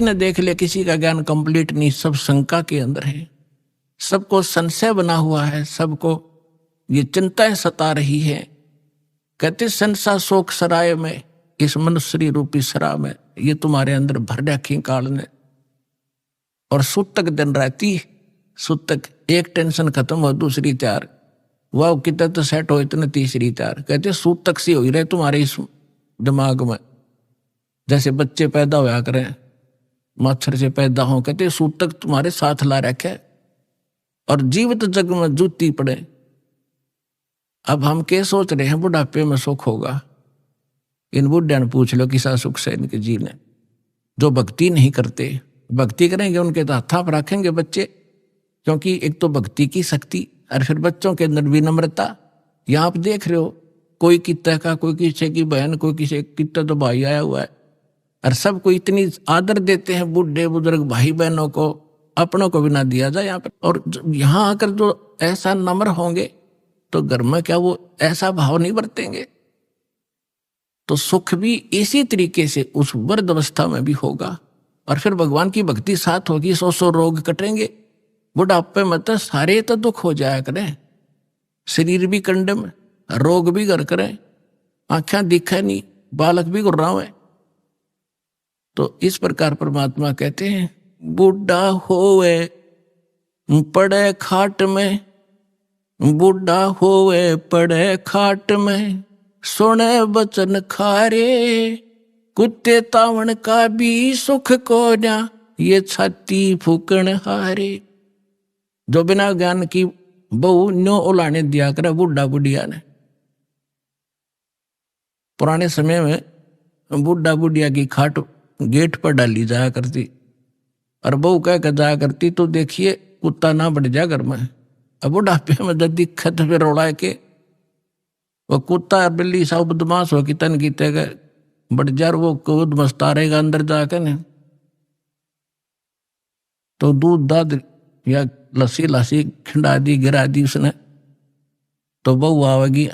न देख ले, किसी का ज्ञान कंप्लीट नहीं, सब शंका के अंदर है, सबको संशय बना हुआ है, सबको ये चिंताएं सता रही है। कहते संसा शोक सराय में, इस मनुष्य रूपी सरा में ये तुम्हारे अंदर भर रखी काल ने। और सूतक दिन राती, सूतक एक टेंशन खत्म हो दूसरी तैयार, वाह कितना तो सेट हो इतने तीसरी तैयार। कहते सूतक सी हो ही रहे तुम्हारे इस दिमाग में, जैसे बच्चे पैदा होया करें मच्छर से पैदा हो, कहते सूतक तुम्हारे साथ ला रखे और जीवित जग में जूती पड़े। अब हम क्या सोच रहे हैं बुढ़ापे में सुख होगा, इन बुढ़िया ने पूछ लो किसा सुख से इनके जीने। जो भक्ति नहीं करते, भक्ति करेंगे उनके तो हाथा पर रखेंगे बच्चे, क्योंकि एक तो भक्ति की शक्ति और फिर बच्चों के अंदर विनम्रता। यहाँ आप देख रहे हो कोई कितना का, कोई किसी की बहन, कोई किसी कितना तो भाई आया हुआ है, और सबको इतनी आदर देते हैं बूढ़े बुजुर्ग भाई बहनों को, अपनों को भी ना दिया जाए यहाँ पर। और यहाँ आकर जो ऐसा नम्र होंगे तो घर में क्या वो ऐसा भाव नहीं बरतेंगे, तो सुख भी इसी तरीके से उस वृद्ध अवस्था में भी होगा। और फिर भगवान की भक्ति साथ होगी, 100 रोग कटेंगे। बुढ़ापे में तो सारे तो दुख हो जाया करें, शरीर भी कंडम, रोग भी घर करें, आंखें दिखे नहीं, बालक भी गुर्रावे। तो इस प्रकार परमात्मा कहते हैं बूढ़ा होवे पड़े खाट में, बूढ़ा होवे पड़े खाट में, सुने बचन खारे, कुत्ते तावण का भी सुख को ना, ये छाती फूकण हारे। जो बिना ज्ञान की बहु न्यो उलाने दिया करे बूढ़ा बुढ़िया ने। पुराने समय में बूढ़ा बुढ़िया की खाट गेट पर डाली जाया करती, और बहू कह कर जाया करती तो देखिए कुत्ता ना बढ़ जाए घर में। अब बुढ़ापे में जब दिक्कत फिर उड़ा के वो कुत्ता बिल्ली सब बदमाश हो कि तन की तय बढ़ जा, वो कूद मस्ता रहेगा अंदर जाकर ने, तो दूध दाद या लस्सी लस्सी खिंडा दी गिरा दी उसने, तो बहू आवेगी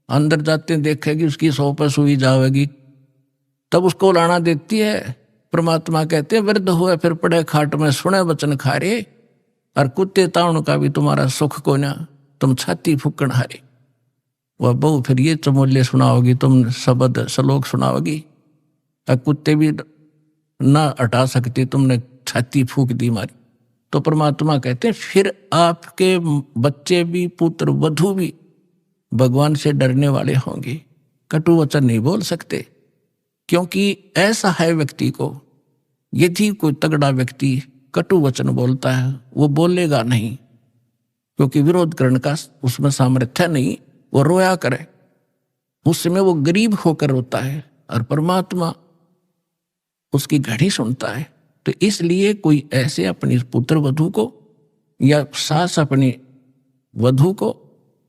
अंदर जाते देखेगी उसकी सौ पर सुई जावेगी, तब उसको लाना देती है। परमात्मा कहते हैं वृद्ध हुए फिर पड़े खाट में, सुने वचन खारे, और कुत्ते ताउन का भी तुम्हारा सुख को ना, तुम छाती फूकण हारे। वह बहू फिर ये चमोले सुनाओगी, तुम शब्द श्लोक सुनाओगी, और कुत्ते भी ना हटा सकती, तुमने छाती फूक दी मारी। तो परमात्मा कहते हैं फिर आपके बच्चे भी, पुत्र वधू भी भगवान से डरने वाले होंगे, कटु वचन नहीं बोल सकते। क्योंकि ऐसा है व्यक्ति को, यदि कोई तगड़ा व्यक्ति कटु वचन बोलता है वो बोलेगा नहीं, क्योंकि विरोध करने का उसमें सामर्थ्य नहीं, वो रोया करे, उस समय वो गरीब होकर रोता है, और परमात्मा उसकी घड़ी सुनता है। तो इसलिए कोई ऐसे अपनी पुत्र वधू को या सास अपनी वधू को,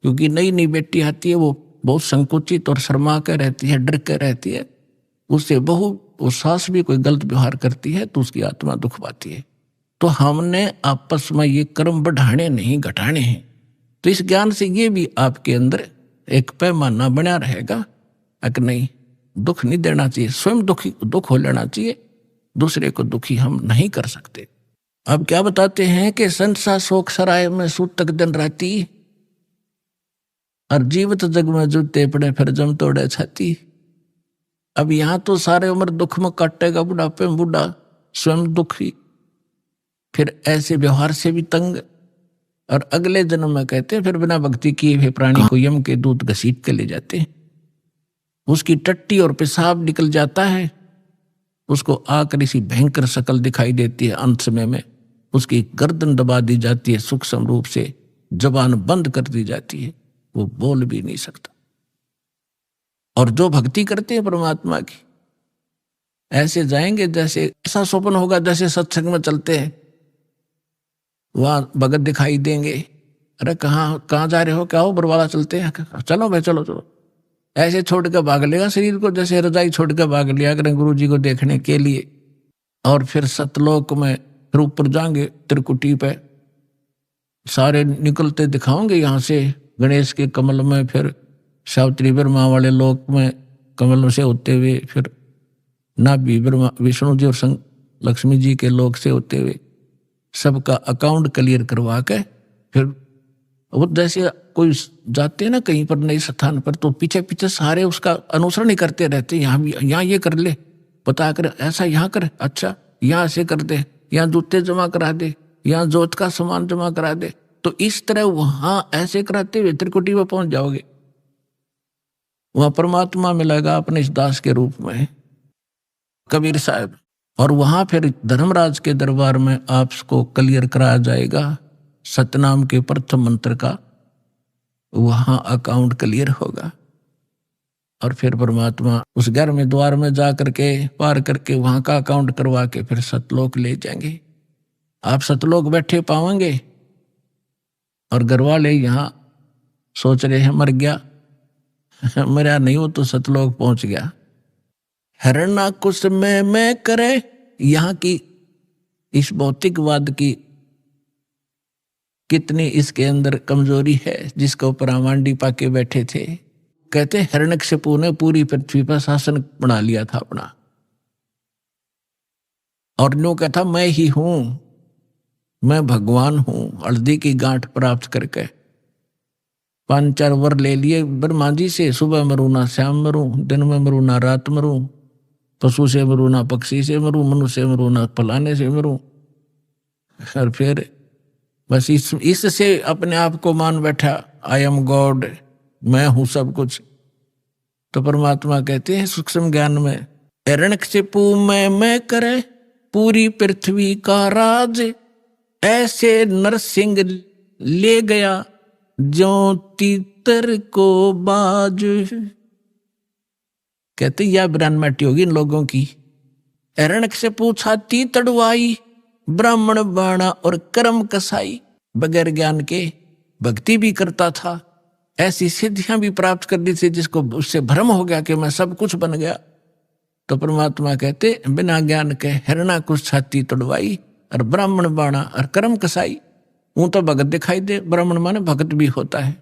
क्योंकि नई नई बेटी आती है वो बहुत संकुचित और शर्मा कर रहती है, डर कर रहती है, उससे बहू वो सास भी कोई गलत व्यवहार करती है तो उसकी आत्मा दुख पाती है। तो हमने आपस में ये कर्म बढ़ाने नहीं घटाने हैं। तो इस ज्ञान से ये भी आपके अंदर एक पैमाना बना रहेगा कि नहीं, दुख नहीं देना चाहिए, स्वयं दुख हो लेना चाहिए, दूसरे को दुखी हम नहीं कर सकते। अब क्या बताते हैं कि संसा शोक सराय में सूतक दिन राती, और जीवित जग में जूते पड़े फिर जम तोड़े छाती। अब यहां तो सारे उम्र दुख में काटेगा, बुढ़ापे में बूढ़ा स्वयं दुखी, फिर ऐसे व्यवहार से भी तंग, और अगले जन्म में कहते हैं फिर बिना भक्ति किए हुए प्राणी को यम के दूत घसीट के ले जाते हैं, उसकी टट्टी और पेशाब निकल जाता है, उसको आकर इसी भयंकर शक्ल दिखाई देती है। अंत समय में उसकी गर्दन दबा दी जाती है, सूक्ष्म रूप से जबान बंद कर दी जाती है, वो बोल भी नहीं सकता। और जो भक्ति करते हैं परमात्मा की, ऐसे जाएंगे जैसे ऐसा स्वप्न होगा, जैसे सत्संग में चलते हैं वहां भगत दिखाई देंगे, अरे कहाँ जा रहे हो, क्या हो, बरवाला चलते हैं, चलो भाई चलो चलो, ऐसे छोड़ कर भाग लेगा शरीर को, जैसे रजाई छोड़ कर भाग लिया करें गुरु जी को देखने के लिए। और फिर सतलोक में फिर ऊपर जाएंगे त्रिकुटी पे, सारे निकलते दिखाओगे यहाँ से गणेश के कमल में, फिर सावित्री ब्रह्मा वाले लोक में कमल से होते हुए, फिर नाभि ब्रह्मा विष्णु जी और लक्ष्मी जी के लोक से होते हुए सबका अकाउंट क्लियर करवा के फिर वो जैसे कोई जाते हैं ना कहीं पर नए स्थान पर, तो पीछे पीछे सारे उसका अनुसरण ही करते रहते, यहाँ ये कर ले, बता कर ऐसा यहाँ कर, अच्छा यहाँ से कर दे, यहाँ जूते जमा करा दे, यहाँ जोत का सामान जमा करा दे। तो इस तरह वहां ऐसे कराते हुए त्रिकुटी में पहुंच जाओगे, वहां परमात्मा मिलेगा अपने इस दास के रूप में कबीर साहब। और वहां फिर धर्मराज के दरबार में आपको क्लियर कराया जाएगा सतनाम के प्रथम मंत्र का, वहां अकाउंट क्लियर होगा। और फिर परमात्मा उस घर में द्वार में जा करके पार करके वहां का अकाउंट करवा के फिर सतलोक ले जाएंगे। आप सतलोक बैठे पाओगे और घर वाले यहाँ सोच रहे हैं मर गया, मरा नहीं हो तो सतलोक पहुंच गया। हरना कुछ में मैं करे, यहाँ की इस भौतिकवाद की कितनी इसके अंदर कमजोरी है जिसके ऊपर आमांडी पाके बैठे थे। कहते हिरण्यकशिपु ने पूरी पृथ्वी पर शासन बना लिया था अपना, और न्यू कहता मैं ही हूं, मैं भगवान हूं। हल्दी की गांठ प्राप्त करके 5-4 वर ले लिए ब्रह्मा जी से, सुबह मरूं ना शाम मरूं, दिन में मरूं ना रात मरूं, पशु से मरूं ना पक्षी से मरूं, मनुष्य से मरूं ना फलाने से मरूं। और फिर बस इससे अपने आप को मान बैठा, आई एम गॉड, मैं हूं सब कुछ। तो परमात्मा कहते हैं सूक्ष्म ज्ञान में, हिरण्यकशिपु में मैं करे पूरी पृथ्वी का राज, ऐसे नरसिंह ले गया जो तीतर को बाज। कहते यह ब्रह्मटी होगी इन लोगों की। हिरण्यकशिपु छाती तड़वाई, ब्राह्मण बाणा और कर्म कसाई, बगैर ज्ञान के भक्ति भी करता था, ऐसी सिद्धियां भी प्राप्त कर दी थी जिसको उससे भ्रम हो गया कि मैं सब कुछ बन गया। तो परमात्मा कहते बिना ज्ञान के हिरणा कुछ छाती तड़वाई और ब्राह्मण बाणा और कर्म कसाई। वो तो भगत दिखाई दे, ब्राह्मण माने भगत भी होता है,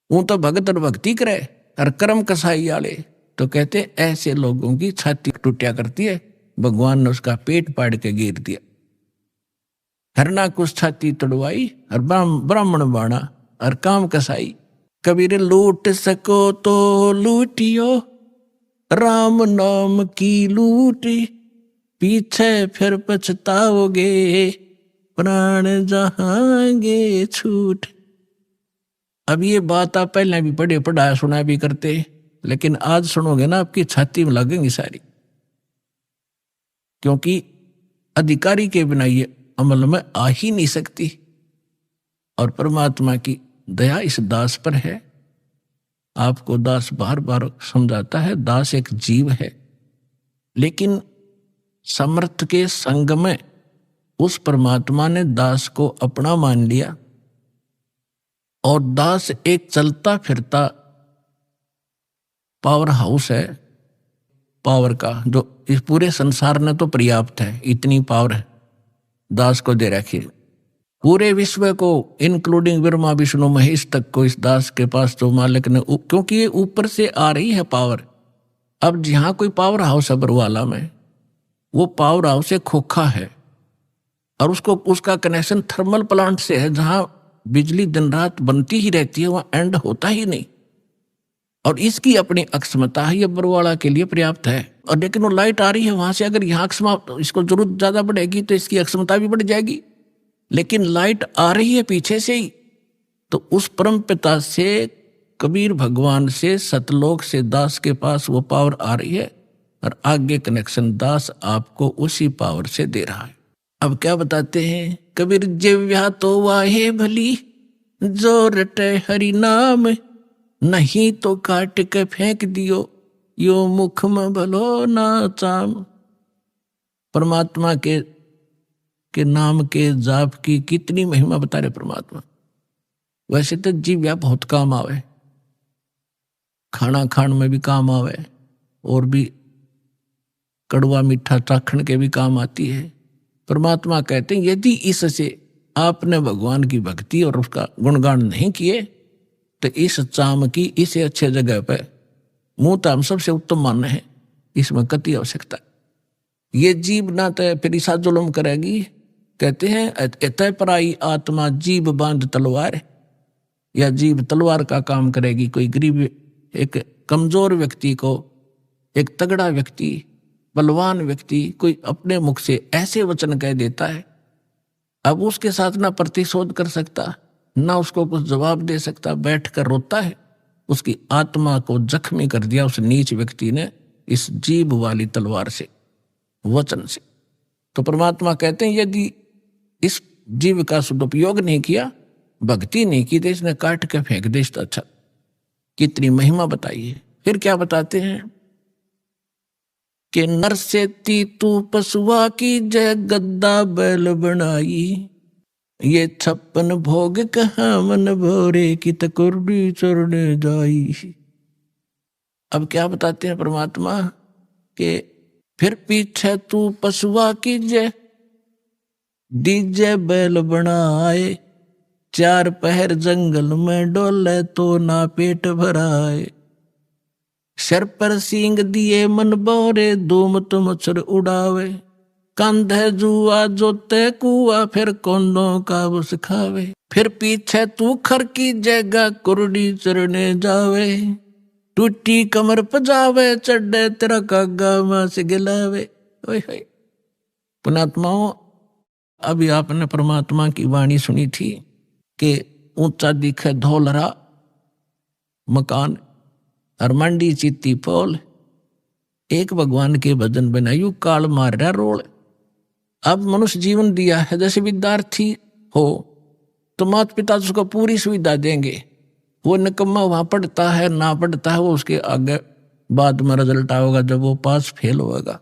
वो तो भगत और भक्ति करे, और कर्म कसाई वाले तो कहते ऐसे लोगों की छाती टूटिया करती है, भगवान ने उसका पेट पाड़ के गिर दिया। हरना कुछ छाती तड़वाई और ब्राह्मण बाणा और काम कसाई। कबीर लूट सको तो लूटियो, राम नाम की लूट, पीछे फिर पछताओगे, प्राण जहांगे छूट। अब ये बात आप पहले भी पढ़ा सुना भी करते, लेकिन आज सुनोगे ना आपकी छाती में लगेंगी सारी, क्योंकि अधिकारी के बिना ये अमल में आ ही नहीं सकती। और परमात्मा की दया इस दास पर है। आपको दास बार बार समझाता है, दास एक जीव है, लेकिन समर्थ के संग में उस परमात्मा ने दास को अपना मान लिया, और दास एक चलता फिरता पावर हाउस है, पावर का, जो इस पूरे संसार ने तो पर्याप्त है, इतनी पावर है दास को दे रखी। पूरे विश्व को इंक्लूडिंग ब्रह्मा विष्णु महेश तक को इस दास के पास तो मालिक ने, क्योंकि ये ऊपर से आ रही है पावर। अब जहां कोई पावर हाउस है बरवाला में, वो पावर हाउस एक खोखा है, और उसको उसका कनेक्शन थर्मल प्लांट से है, जहां बिजली दिन रात बनती ही रहती है, वहां एंड होता ही नहीं। और इसकी अपनी अक्षमता है, ये बरवाला के लिए पर्याप्त है। और लेकिन वो लाइट आ रही है वहां से, अगर यहाँ इसको जरूरत ज्यादा बढ़ेगी तो इसकी अक्षमता भी बढ़ जाएगी, लेकिन लाइट आ रही है पीछे से ही। तो उस परम पिता से, कबीर भगवान से, सतलोक से दास के पास वो पावर आ रही है, और आगे कनेक्शन दास आपको उसी पावर से दे रहा है। अब क्या बताते हैं, कबीर जिव्या तो वाहे भली, जो रटे हरि नाम, नहीं तो काट के फेंक दियो, यो मुख में भलो ना चाम। परमात्मा के नाम के जाप की कितनी महिमा बता रहे परमात्मा। वैसे तो जीव्या बहुत काम आवे, खाना खान में भी काम आवे, और भी कड़वा मीठा चाखण के भी काम आती है। परमात्मा कहते हैं यदि इससे आपने भगवान की भक्ति और उसका गुणगान नहीं किए, तो इस चाम की इसे अच्छे जगह पे मुंह तो हम सबसे उत्तम मानने हैं, इसमें कति आवश्यकता। ये जीव ना तय फिर ईसा जुल्म करेगी। कहते हैं एतय पराई आत्मा जीव बांध तलवार, या जीव तलवार का काम करेगी। कोई गरीब एक कमजोर व्यक्ति को एक तगड़ा व्यक्ति बलवान व्यक्ति कोई अपने मुख से ऐसे वचन कह देता है, अब उसके साथ ना प्रतिशोध कर सकता ना उसको कुछ जवाब दे सकता, बैठ कर रोता है। उसकी आत्मा को जख्मी कर दिया उस नीच व्यक्ति ने इस जीभ वाली तलवार से, वचन से। तो परमात्मा कहते हैं यदि इस जीव का सदुपयोग नहीं किया, भक्ति नहीं की, तो इसने काट के फेंक दे। अच्छा कितनी महिमा बताइए। फिर क्या बताते हैं कि नर से ती तू पशुआ की जय गद्दा बैल बनाई, ये 56 भोग कहाँ मन भोरे की तकुर्डी चढ़ने जाई। अब क्या बताते हैं परमात्मा के फिर पीछे तू पशुआ की जय डीजे बैल बनाए, 4 पहर जंगल में डोले तो ना पेट भराए, सर पर सींग दिए मन बोरे धूम तुम मच्छर उड़ावे, कंधे जुआ जोते कुआ फिर कोंदों का वो सिखावे, फिर पीछे तू खर की जगह कुर्डी चरने जावे, टूटी कमर पजावे चढ़े तेरा कागा मां से गिलावे। पुणात्माओं, अभी आपने परमात्मा की वाणी सुनी थी कि ऊंचा दिखे धौलरा मकान और मंडी चित्ती पोल, एक भगवान के भजन बनायु काल मार रहा रोल। अब मनुष्य जीवन दिया है, जैसे विद्यार्थी हो तो माता पिता उसको पूरी सुविधा देंगे, वो निकम्मा वहां पढ़ता है ना पढ़ता है वो उसके आगे बाद में रिजल्ट आएगा जब वो पास फेल होगा।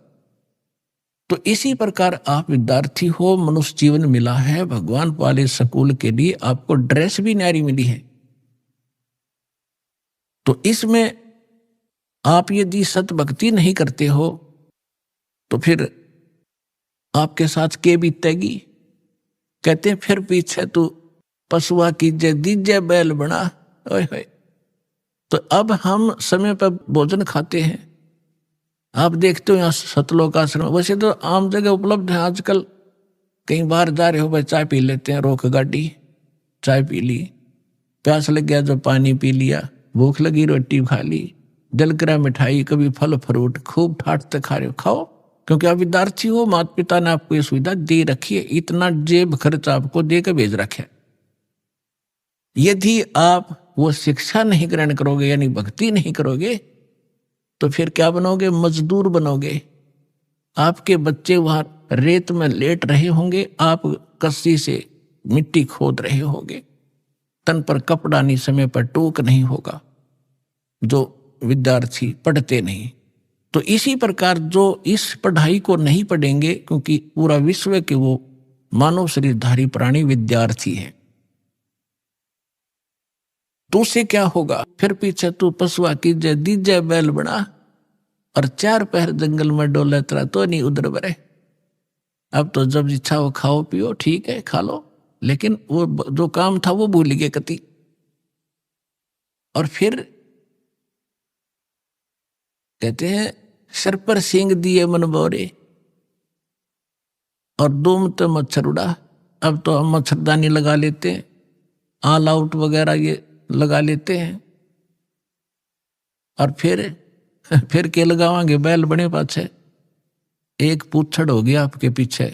तो इसी प्रकार आप विद्यार्थी हो, मनुष्य जीवन मिला है, भगवान वाले स्कूल के लिए आपको ड्रेस भी न्यारी मिली है। तो इसमें आप यदि सत भक्ति नहीं करते हो तो फिर आपके साथ के बीतेगी। कहते हैं फिर पीछे तू पशुआ की जय दीजे बैल बना। ओए होए, तो अब हम समय पर भोजन खाते हैं। आप देखते हो यहाँ सतलोक आश्रम वैसे तो आम जगह उपलब्ध है आजकल, कहीं बाहर जा रहे हो भाई चाय पी लेते हैं, रोक गाड़ी चाय पी ली, प्यास लग गया जो पानी पी लिया, भूख लगी रोटी खा ली, दिल करा मिठाई, कभी फल फ्रूट खूब ठाटते खा रहे हो, खाओ, क्योंकि आप विद्यार्थी हो, माता पिता ने आपको ये सुविधा दे रखी है, इतना जेब खर्च आपको दे के भेज रखे। यदि आप वो शिक्षा नहीं ग्रहण करोगे यानी भक्ति नहीं करोगे तो फिर क्या बनोगे? मजदूर बनोगे। आपके बच्चे वहां रेत में लेट रहे होंगे, आप कस्सी से मिट्टी खोद रहे होंगे, तन पर कपड़ा नहीं, समय पर टोक नहीं होगा, जो विद्यार्थी पढ़ते नहीं। तो इसी प्रकार जो इस पढ़ाई को नहीं पढ़ेंगे, क्योंकि पूरा विश्व के वो मानव शरीरधारी प्राणी विद्यार्थी है, तो उससे क्या होगा? फिर पीछे तू पशुआ की जय दीजे बैल बना और 4 पहर जंगल में डोले तेरा तो नहीं उधर बरे। अब तो जब इच्छा हो खाओ पियो, ठीक है खा लो, लेकिन वो जो काम था वो भूल गए कति। और फिर कहते हैं सर पर सींग दिए मन बोरे और दुम तो मच्छर उड़ा। अब तो हम मच्छरदानी लगा लेते हैं, ऑल आउट वगैरह ये लगा लेते हैं, और फिर के लगावांगे? बैल बने पाछे एक पूछड़ हो गया आपके पीछे,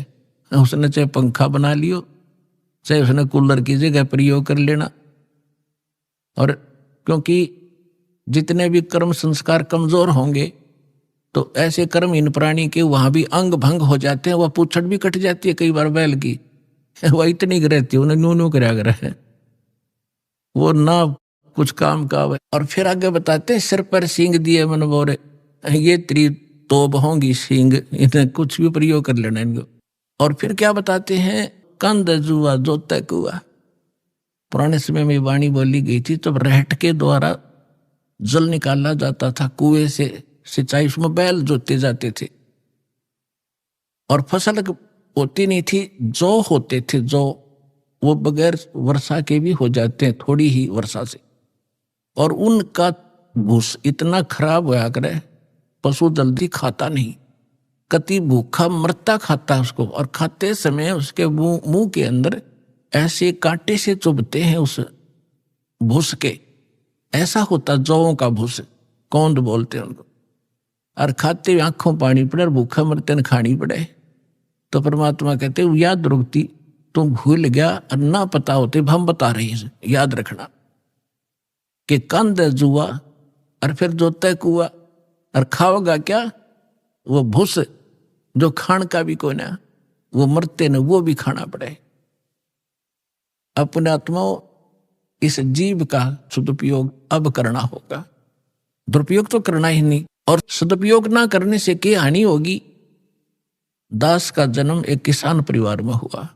उसने चाहे पंखा बना लियो, चाहे उसने कूलर की जगह प्रयोग कर लेना। और क्योंकि जितने भी कर्म संस्कार कमजोर होंगे तो ऐसे कर्महीन प्राणी के वहां भी अंग भंग हो जाते हैं, वह पूछड़ भी कट जाती है कई बार बैल की, वह इतनी रहती है, उन्हें न्यू कराया कर है, वो ना कुछ काम का। और फिर आगे बताते हैं सिर पर सींग दिए मन बोरे, ये तेरी तोब होंगी सींग, इन्हें कुछ भी प्रयोग कर लेना इनको। और फिर क्या बताते हैं कंध जुआ जोते कुआ। पुराने समय में वाणी बोली गई थी, तब रहट के द्वारा जल निकाला जाता था कुएं से, सिंचाई उसमें बैल जोते जाते थे, और फसल होती नहीं थी, जौ होते थे, जौ वो बगैर वर्षा के भी हो जाते हैं, थोड़ी ही वर्षा से, और उनका भूस इतना खराब होया करे पशु जल्दी खाता नहीं, कति भूखा मरता खाता उसको, और खाते समय उसके मुंह के अंदर ऐसे कांटे से चुभते हैं उस भूस के, ऐसा होता जौं का भूस, कौंद बोलते हैं उनको। और खाते हुए आंखों पानी पड़े और भूखा मरते न खानी पड़े। तो परमात्मा कहते याद रुकती, तुम भूल गया और ना पता होते, हम बता रहे हैं याद रखना कि कंद जुआ और फिर जो तय कुआ, और खाओगा क्या वो भूस जो खान का भी कोई ना, वो मरते न वो भी खाना पड़े। अपने आत्माओं इस जीव का सदुपयोग अब करना होगा, दुरुपयोग तो करना ही नहीं। और सदुपयोग ना करने से क्या हानि होगी। दास का जन्म एक किसान परिवार में हुआ,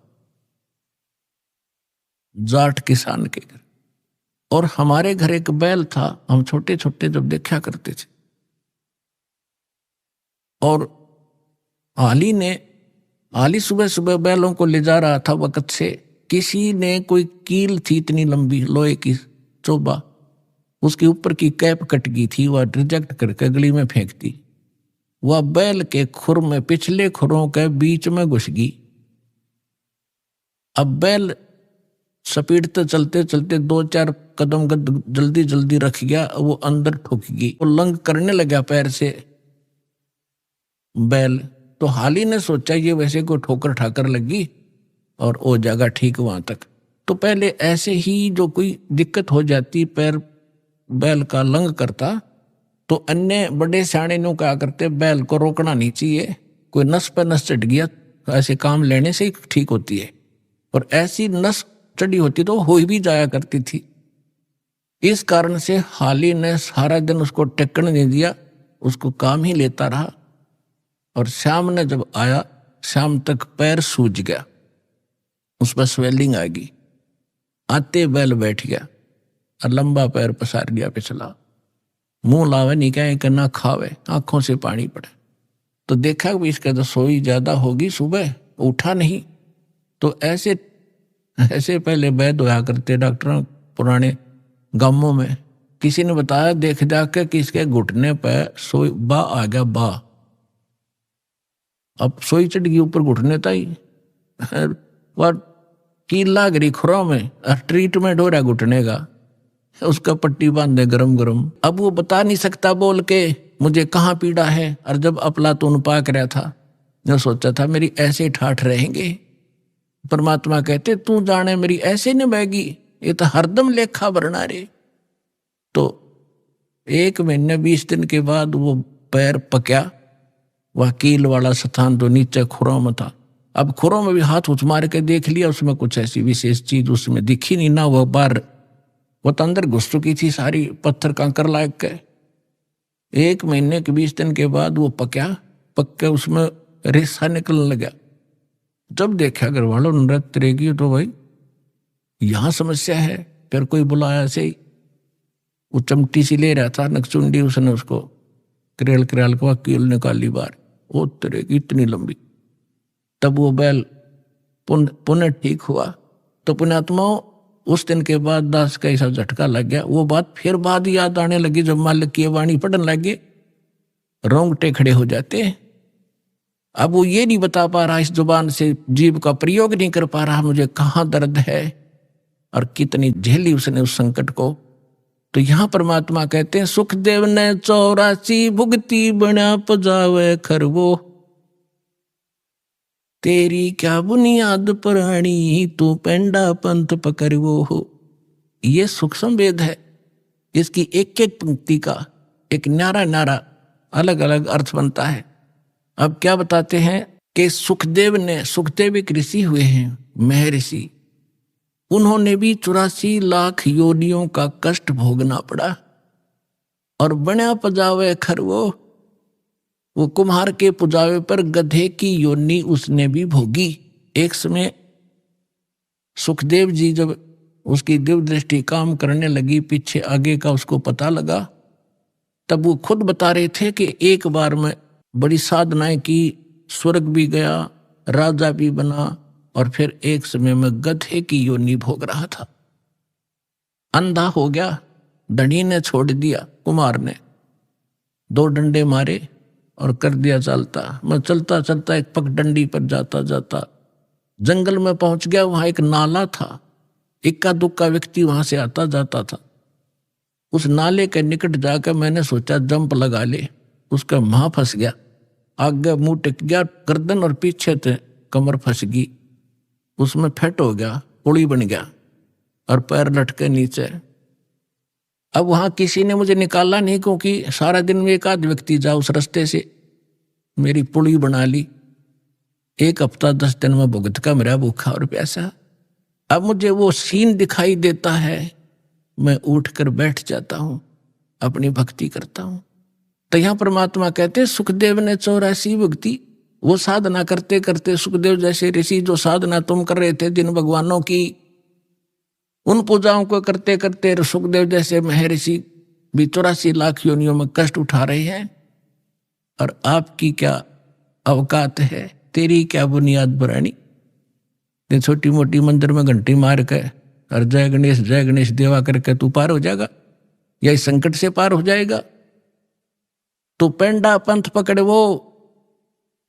जाट किसान के घर, और हमारे घर एक बैल था, हम छोटे छोटे जब देखा करते थे। और हाली सुबह सुबह बैलों को ले जा रहा था, वक्त से किसी ने कोई कील थी इतनी लंबी लोहे की चोबा, उसके ऊपर की कैप कट गई थी, वह रिजेक्ट करके गली में फेंक दी। वह बैल के खुर में पिछले खुरों के बीच में घुस गई। अब बैल स्पीड तो चलते चलते 2-4 कदम जल्दी जल्दी रख गया, वो अंदर ठुक गई, वो लंग करने लगा पैर से बैल। तो हाली ने सोचा ये वैसे कोई ठोकर ठाकर लगी और वो जाएगा ठीक वहां तक। तो पहले ऐसे ही जो कोई दिक्कत हो जाती, पैर बैल का लंग करता, तो अन्य बड़े सियाणे नु क्या करते, बैल को रोकना नहीं चाहिए, कोई नस पर नस चढ़ गया तो ऐसे काम लेने से ही ठीक होती है, और ऐसी नस चढ़ी होती तो हो भी जाया करती थी। इस कारण से हाली ने सारा दिन उसको टेकने नहीं दिया, उसको काम ही लेता रहा। और शाम ने जब आया, शाम तक पैर सूज गया, उस पर स्वेलिंग आ गई। आते बैल बैठ गया और लंबा पैर पसार दिया पिछला, मुंह लावे नहीं कहे कि ना खावे, आंखों से पानी पड़े। तो देखा कि इसका तो सोई ज्यादा होगी, सुबह उठा नहीं। तो ऐसे ऐसे पहले वैद होया करते डॉक्टर पुराने गांवों में, किसी ने बताया देख जाके कि इसके घुटने पर सोई बा आ गया, बा। अब सोई चढ़ गई ऊपर घुटने ताई, वह कील लाग रही खुरों में, ट्रीटमेंट हो रहा घुटने का, उसका पट्टी बांधे गरम गरम। अब वो बता नहीं सकता बोल के मुझे कहाँ पीड़ा है। और जब अफलातून पाक रहा था, जो सोचा था मेरी ऐसे ठाठ रहेंगे, परमात्मा कहते तू जाने मेरी ऐसे न बहगी, ये तो हरदम लेखा भरना रे। तो 1 महीने 20 दिन के बाद वो पैर पक्या, वह कील वाला स्थान तो नीचे खुरों में था। अब खुरों में भी हाथ उठ मार के देख लिया, उसमें कुछ ऐसी विशेष चीज उसमें दिखी नहीं ना, वह बाहर वो तो अंदर घुस चुकी थी सारी, पत्थर कंकर लायक के। 1 महीने के 20 दिन के बाद वो पक के उसमें रेसा निकलने लगा। जब देखा घर वालों नृत्य रहेगी तो भाई यहाँ समस्या है। फिर कोई बुलाया से ही, वो चमटी सी ले रहा था नकचुंडी, उसने उसको करेल के कील निकाली बार, वो तरेगी इतनी लंबी। तब वो बैल पुनः ठीक हुआ। तो पुण्यात्माओं उस दिन के बाद दास का ऐसा झटका लग गया। वो बात फिर बाद याद आने लगी, जब मालिक की वाणी पढ़ने लगे, रोंगटे खड़े हो जाते हैं। अब वो ये नहीं बता पा रहा, इस जुबान से जीव का प्रयोग नहीं कर पा रहा, मुझे कहाँ दर्द है और कितनी झेली उसने उस संकट को। तो यहां परमात्मा कहते हैं सुखदेव ने 84 भुगती बना पजावे खरवो, तेरी क्या बुनियाद पुरानी तू पेंडा पंथ पकड़वो हो। ये सूक्ष्म वेद है, इसकी एक एक पंक्ति का एक न्यारा न्यारा अलग अलग अर्थ बनता है। अब क्या बताते हैं कि सुखदेव एक ऋषि हुए हैं, महर्षि, उन्होंने भी 84 लाख योनियों का कष्ट भोगना पड़ा। और बना पजावे खरवो, वो कुम्हार के पुजावे पर गधे की योनि उसने भी भोगी। एक समय सुखदेव जी जब उसकी दिव्य दृष्टि काम करने लगी, पीछे आगे का उसको पता लगा, तब वो खुद बता रहे थे कि एक बार में बड़ी साधनाएं की, स्वर्ग भी गया, राजा भी बना, और फिर एक समय में गधे की योनि भोग रहा था। अंधा हो गया, धनी ने छोड़ दिया, कुमार ने 2 डंडे मारे और कर दिया चालता। मैं चलता चलता एक पगडंडी पर जाता जाता जंगल में पहुंच गया। वहां एक नाला था, इक्का दुक्का व्यक्ति वहां से आता जाता था। उस नाले के निकट जाकर मैंने सोचा जंप लगा ले। उसका मुंह फंस गया, आगे मुंह टिक गया, गर्दन और पीछे से कमर फंस गई, उसमें फट हो गया, पुड़ी बन गया और पैर लटके नीचे। अब वहां किसी ने मुझे निकाला नहीं, क्योंकि सारा दिन में एक आध व्यक्ति जा उस रास्ते से। मेरी पुड़ी बना ली। 1 हफ्ता 10 दिन में भुगत का मेरा भूखा और प्यासा। अब मुझे वो सीन दिखाई देता है, मैं उठकर बैठ जाता हूं, अपनी भक्ति करता हूं। तो यहां परमात्मा कहते सुखदेव ने 84 भक्ति, वो साधना करते करते सुखदेव जैसे ऋषि जो साधना तुम कर रहे थे जिन भगवानों की, उन पूजाओं को करते करते सुखदेव जैसे महर्षि भी 84 लाख योनियों में कष्ट उठा रहे हैं। और आपकी क्या अवकात है, तेरी क्या बुनियाद बनानी। छोटी मोटी मंदिर में घंटी मार के और जय गणेश देवा करके तू पार हो जाएगा, या इस संकट से पार हो जाएगा। तो पेंडा पंथ पकड़े, वो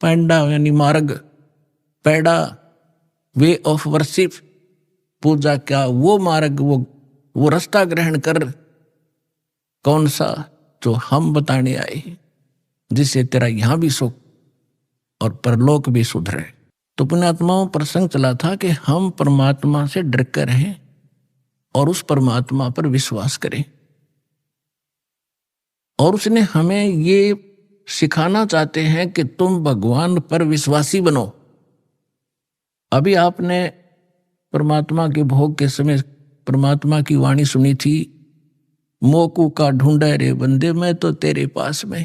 पेंडा यानी मार्ग, पैडा वे ऑफ वर्शिप, पूजा क्या वो मार्ग, वो रास्ता ग्रहण कर। कौन सा? जो हम बताने आए, जिससे तेरा यहां भी सुख और परलोक भी सुधरे। तो पुण्यात्माओं प्रसंग चला था कि हम परमात्मा से डर कर रहें और उस परमात्मा पर विश्वास करें। और उसने हमें ये सिखाना चाहते हैं कि तुम भगवान पर विश्वासी बनो। अभी आपने परमात्मा के भोग के समय परमात्मा की वाणी सुनी थी, मोकू का ढूंढे रे बंदे मैं तो तेरे पास में।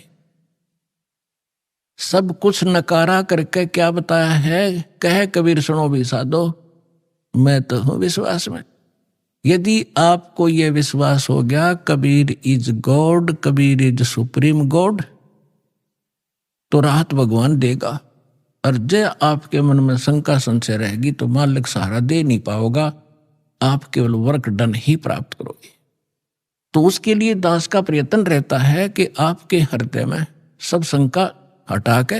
सब कुछ नकारा करके क्या बताया है, कहे कबीर सुनो भी साधो, मैं तो हूं विश्वास में। यदि आपको यह विश्वास हो गया Kabir is God, Kabir is supreme God, तो राहत भगवान देगा। और जय आपके मन में शंका संशय रहेगी तो मालिक सहारा दे नहीं पाओगा, आप केवल वर्क डन ही प्राप्त करोगे। तो उसके लिए दास का प्रयत्न रहता है कि आपके हृदय में सब शंका हटा के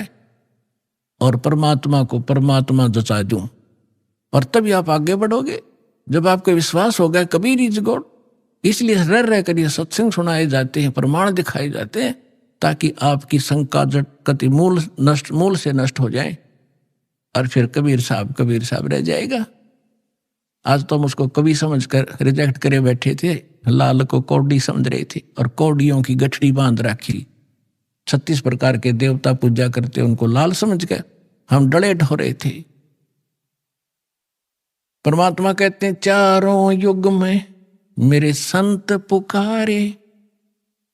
और परमात्मा को परमात्मा जचा दूं, और तभी आप आगे बढ़ोगे। जब आपको विश्वास होगा कबीर इज गॉड, इसलिए रह रह कर ये सत्संग सुनाए जाते हैं, प्रमाण दिखाए जाते हैं, ताकि आपकी शंका जट कति मूल से नष्ट हो जाए और फिर कबीर साहब रह जाएगा। आज तो हम उसको कवि समझकर रिजेक्ट करे बैठे थे, लाल को कौड़ी समझ रहे थे और कौड़ियों की गठड़ी बांध रखी। 36 प्रकार के देवता पूजा करते, उनको लाल समझ के हम डले ढो रहे थे। परमात्मा कहते हैं चारों युग में मेरे संत पुकारे,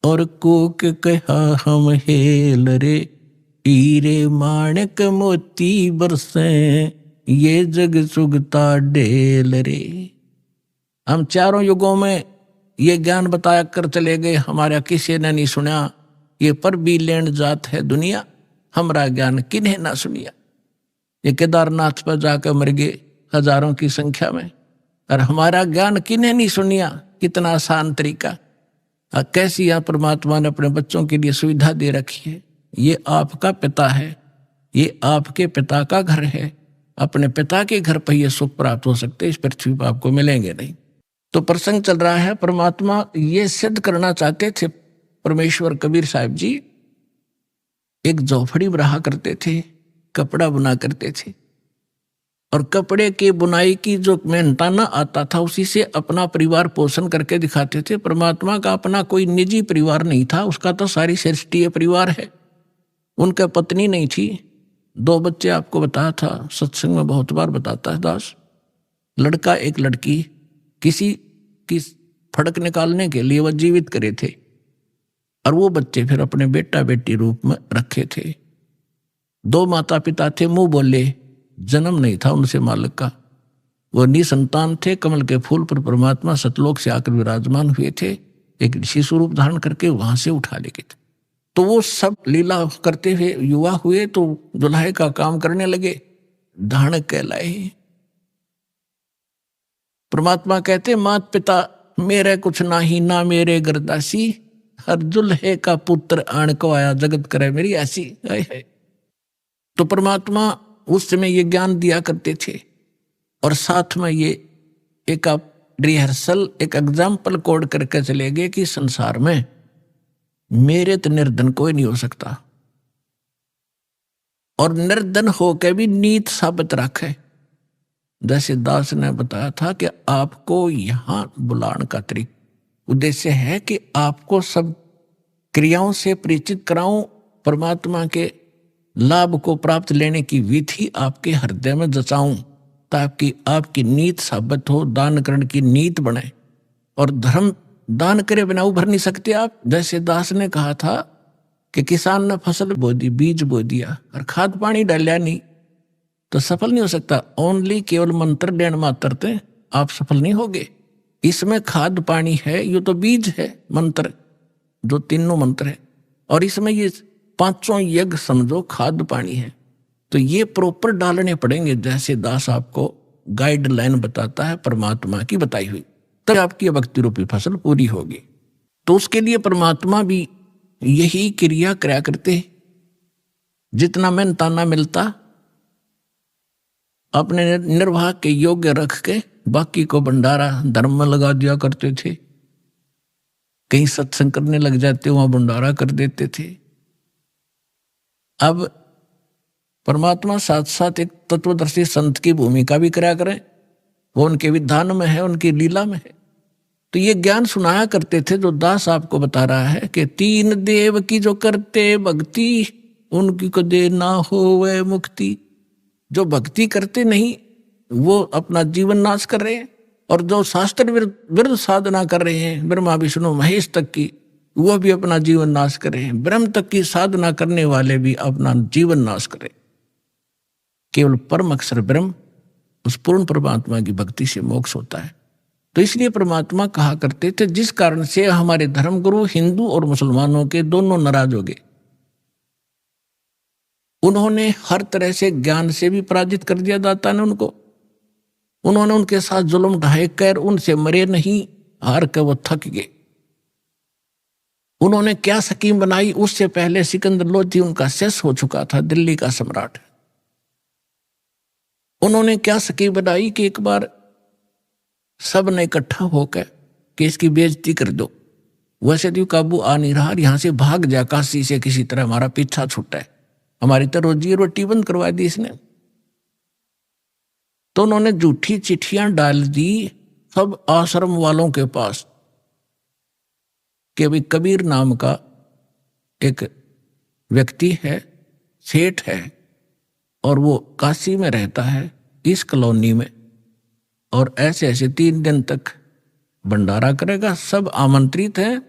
और कोक कहा हम हेल रे, हीरे माणक मोती बरसे, ये जग सुगता ढेल रे। हम चारों युगों में ये ज्ञान बताया कर चले गए, हमारा किसी ने नहीं सुना। ये पर भी लेन जात है दुनिया, हमारा ज्ञान किन्हें ना सुनिया। ये केदारनाथ पर जाकर मर गए हजारों की संख्या में, और हमारा ज्ञान किन्हें नहीं सुनिया। कितना आसान तरीका, कैसी यहाँ परमात्मा ने अपने बच्चों के लिए सुविधा दे रखी है। ये आपका पिता है, ये आपके पिता का घर है, अपने पिता के घर पर यह सुख प्राप्त हो सकते, इस पृथ्वी पर आपको मिलेंगे नहीं। तो प्रसंग चल रहा है, परमात्मा ये सिद्ध करना चाहते थे। परमेश्वर कबीर साहब जी एक झोपड़ी रहा करते थे, कपड़ा बुना करते थे, और कपड़े के बुनाई की जो मेहनताना आता था उसी से अपना परिवार पोषण करके दिखाते थे। परमात्मा का अपना कोई निजी परिवार नहीं था, उसका तो सारी सृष्टि परिवार है। उनका पत्नी नहीं थी, 2 बच्चे आपको बताया था, सत्संग में बहुत बार बताता है दास। लड़का एक लड़की, किसी की फड़क निकालने के लिए वह जीवित करे थे, और वो बच्चे फिर अपने बेटा बेटी रूप में रखे थे। 2 माता पिता थे, मुंह बोले, जन्म नहीं था उनसे मालिक का, वो निसंतान थे। कमल के फूल पर परमात्मा सतलोक से आकर विराजमान हुए थे, एक शिशु रूप धारण करके वहां से उठा ले गए थे। तो वो सब लीला करते हुए युवा हुए तो दुल्हे का काम करने लगे, धारण कहलाए। परमात्मा कहते मात पिता मेरे कुछ नाही, ना मेरे गर्दासी, हर जुल्हे का पुत्र आण को आया, जगत करे मेरी ऐसी है। तो परमात्मा उस समय ये ज्ञान दिया करते थे और साथ में ये एक आप रिहर्सल, एक एग्जाम्पल कोड करके चले गए कि संसार में मेरे तो निर्धन कोई नहीं हो सकता, और निर्धन होकर भी नीत साबित रखे। जैसे दास ने बताया था कि आपको यहां बुलाने का उद्देश्य है कि आपको सब क्रियाओं से परिचित कराऊं, परमात्मा के लाभ को प्राप्त लेने की विधि आपके हृदय में जचाऊं, ताकि आपकी नीत साबित हो, दान करने की नीत बने। और धर्म दान करे बिना उभर नहीं सकते आप। जैसे दास ने कहा था कि किसान ने फसल बो दी, बीज बो दिया और खाद पानी डालिया नहीं, तो सफल नहीं हो सकता। ओनली केवल मंत्र देण मात्र थे आप सफल नहीं होगे। इसमें खाद पानी है, ये तो बीज है, मंत्र जो तीनों मंत्र है, और इसमें ये पांचों यज्ञ समझो खाद पानी है। तो ये प्रॉपर डालने पड़ेंगे, जैसे दास आपको गाइडलाइन बताता है परमात्मा की बताई हुई, तब आपकी भक्ति रूपी फसल पूरी होगी। तो उसके लिए परमात्मा भी यही क्रिया कराया करते। जितना मेहनताना मिलता अपने निर्वाह के योग्य रख के बाकी को भंडारा धर्म में लगा दिया करते थे। कहीं सत्संग करने लग जाते वहां भंडारा कर देते थे। अब परमात्मा साथ साथ एक तत्वदर्शी संत की भूमिका भी कराया करें, वो उनके विधान में है, उनकी लीला में है। तो ये ज्ञान सुनाया करते थे जो दास आपको बता रहा है कि तीन देव की जो करते भक्ति, उनकी को दे ना हो वह मुक्ति। जो भक्ति करते नहीं वो अपना जीवन नाश कर रहे हैं, और जो शास्त्र विरुद्ध साधना कर रहे हैं ब्रह्मा विष्णु महेश तक की, वो भी अपना जीवन नाश कर रहे हैं। ब्रह्म तक की साधना करने वाले भी अपना जीवन नाश करें। केवल परम अक्षर ब्रह्म, उस पूर्ण परमात्मा की भक्ति से मोक्ष होता है। तो इसलिए परमात्मा कहा करते थे, जिस कारण से हमारे धर्मगुरु हिंदू और मुसलमानों के दोनों नाराज हो गए। उन्होंने हर तरह से ज्ञान से भी पराजित कर दिया दाता ने उनको। उन्होंने उनके साथ जुल्म ढाए कर उनसे मरे नहीं, हार कर वो थक गए। उन्होंने क्या स्कीम बनाई, उससे पहले सिकंदर लोधी उनका शेष हो चुका था, दिल्ली का सम्राट। उन्होंने क्या स्कीम बनाई कि एक बार सब ने इकट्ठा होकर कि इसकी बेइज्जती कर दो, वैसे तो काबू आ नहीं रहा, यहां से भाग जा काशी से, किसी तरह हमारा पीछा छूटा है, हमारी तो रोजी रोटी बंद करवा दी इसने। तो उन्होंने झूठी चिट्ठियां डाल दी सब आश्रम वालों के पास कि भाई कबीर नाम का एक व्यक्ति है, सेठ है, और वो काशी में रहता है इस कॉलोनी में, और ऐसे ऐसे 3 दिन तक भंडारा करेगा, सब आमंत्रित हैं।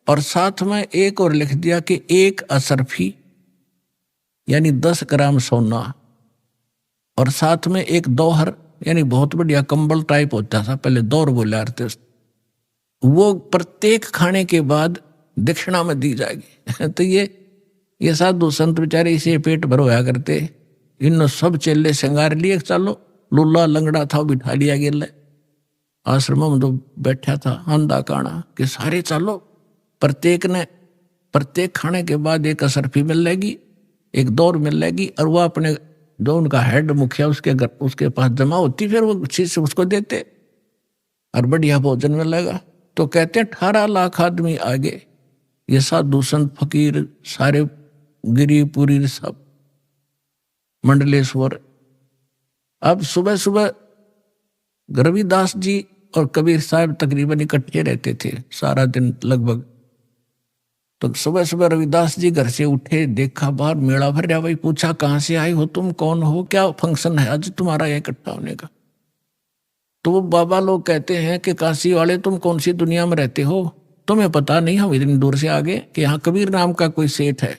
और साथ में एक और लिख दिया कि 1 असरफी यानी 10 ग्राम सोना, और साथ में एक दोहर यानी बहुत बढ़िया कंबल टाइप होता था, पहले दौर बोला करते, वो प्रत्येक खाने के बाद दक्षिणा में दी जाएगी। तो ये साधु संत बेचारे इसे पेट भर होया करते। इन सब चेले श्रृंगार लिए, चलो लुल्ला लंगड़ा था बिठा लिया गया आश्रम में जो बैठा था अंधा काना कि सारे चलो, प्रत्येक खाने के बाद 1 असरफी मिल लेगी, 1 दौर मिल लेगी, और वो अपने जो उनका हेड मुखिया उसके पास जमा होती, फिर वो चीज से उसको देते और बढ़िया भोजन मिलेगा। तो कहते हैं 18 लाख आदमी आगे, ये साधु संत फकीर सारे गिरीपुरी सब मंडलेश्वर। अब सुबह सुबह रविदास जी और कबीर साहब तकरीबन इकट्ठे रहते थे सारा दिन लगभग। तो सुबह सुबह रविदास जी घर से उठे, देखा बाहर मेला भर रहा, भाई पूछा कहाँ से आए हो तुम, कौन हो, क्या फंक्शन है आज तुम्हारा यहाँ इकट्ठा होने का। तो वो बाबा लोग कहते हैं कि काशी वाले तुम कौन सी दुनिया में रहते हो, तुम्हें पता नहीं हम इतनी दूर से आ गए कि यहाँ कबीर नाम का कोई सेठ है,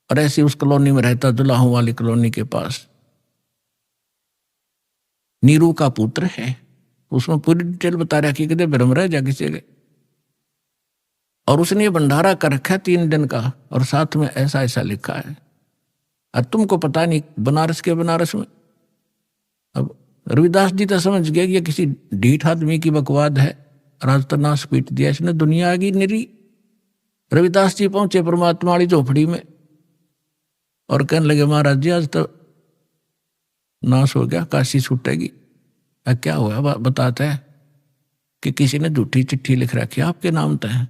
और ऐसी उस कॉलोनी में रहता, दुलाहों वाली कॉलोनी के पास। नीरू का पुत्र है, उसमें पूरी डिटेल बता रहा कि कहते ब्रह्म रह जा किसी गए, और उसने ये भंडारा कर रखा 3 दिन का, और साथ में ऐसा ऐसा लिखा है, और तुमको पता नहीं बनारस के बनारस में। अब रविदास जी तो समझ गया कि ये किसी ढीठ आदमी की बकवाद है, राज तो नाश पीट दिया इसने, दुनिया आ गई निरी। रविदास जी पहुंचे परमात्मा वाली झोपड़ी में और कहने लगे महाराज जी आज तो नाश हो गया, काशी छूटेगी। क्या हुआ बताते हैं कि किसी ने झूठी चिट्ठी लिख रखी आपके नाम तय है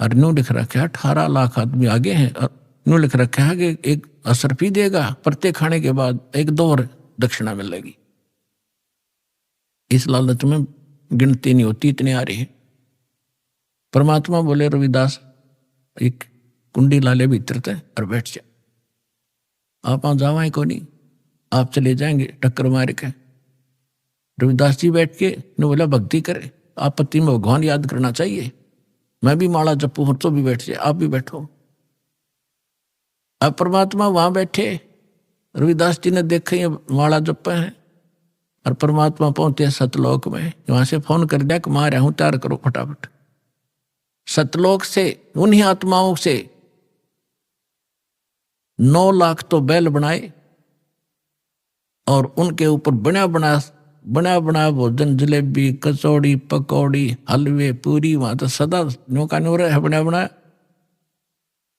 और न्यू लिख रखा है 18 लाख आदमी आगे हैं और न्यू लिख रखा है कि एक असरफी देगा, प्रत्येक खाने के बाद 1-2 और दक्षिणा मिलेगी। इस लालच में गिनती नहीं होती, इतने आ रही है। परमात्मा बोले रविदास एक कुंडी लाले भीतर थे और बैठ जा, आप वहां जावाएं को नहीं, आप चले जाएंगे टक्कर मार के। रविदास जी बैठ के ने बोला भक्ति करे, आपत्ति में भगवान याद करना चाहिए, मैं भी माला जपू हूं तो भी बैठ जाए, आप भी बैठो। अब परमात्मा वहां बैठे, रविदास जी ने देखे ये माला जपे हैं और परमात्मा पहुंचे सतलोक में। वहां से फोन कर दिया कि मैं आ रहा हूं, तैयार करो फटाफट। सतलोक से उन्हीं आत्माओं से 9 लाख तो बैल बनाए और उनके ऊपर बना बना भोजन, जलेबी, कचौड़ी, पकौड़ी, हलवे, पूरी, वहां तो सदा न्यो का न्यो रहे बना बनाया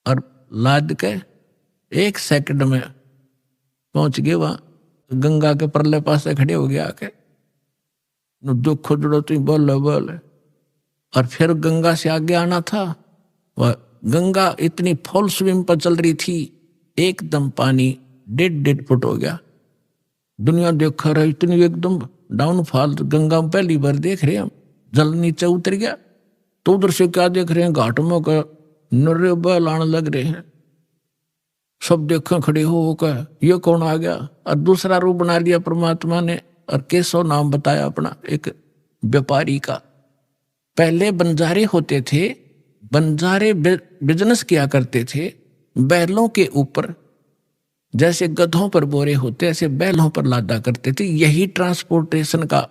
और लाद के 1 सेकंड में पहुंच गए वहां। गंगा के परले पास से खड़े हो गया आके, दुख जुड़ो तु बोल। और फिर गंगा से आगे आना था, वह गंगा इतनी फुल स्विम पर चल रही थी, एकदम पानी 1.5 फुट हो गया। दुनिया देख रहा इतनी एकदम डाउनफॉल, गंगा में पहली बार देख रहे हैं हम, जल नीचे उतर गया। तो उधर से क्या देख रहे हैं, घाट में का नर्रे बैल आने लग रहे हैं, सब देखें खड़े होकर ये कौन आ गया। और दूसरा रूप बना लिया परमात्मा ने और केशव नाम बताया अपना एक व्यापारी का। पहले बंजारे होते थे, बंजारे बिजनेस किया करते थे बैलों के ऊपर, जैसे गधों पर बोरे होते ऐसे बैलों पर लादा करते थे। यही ट्रांसपोर्टेशन का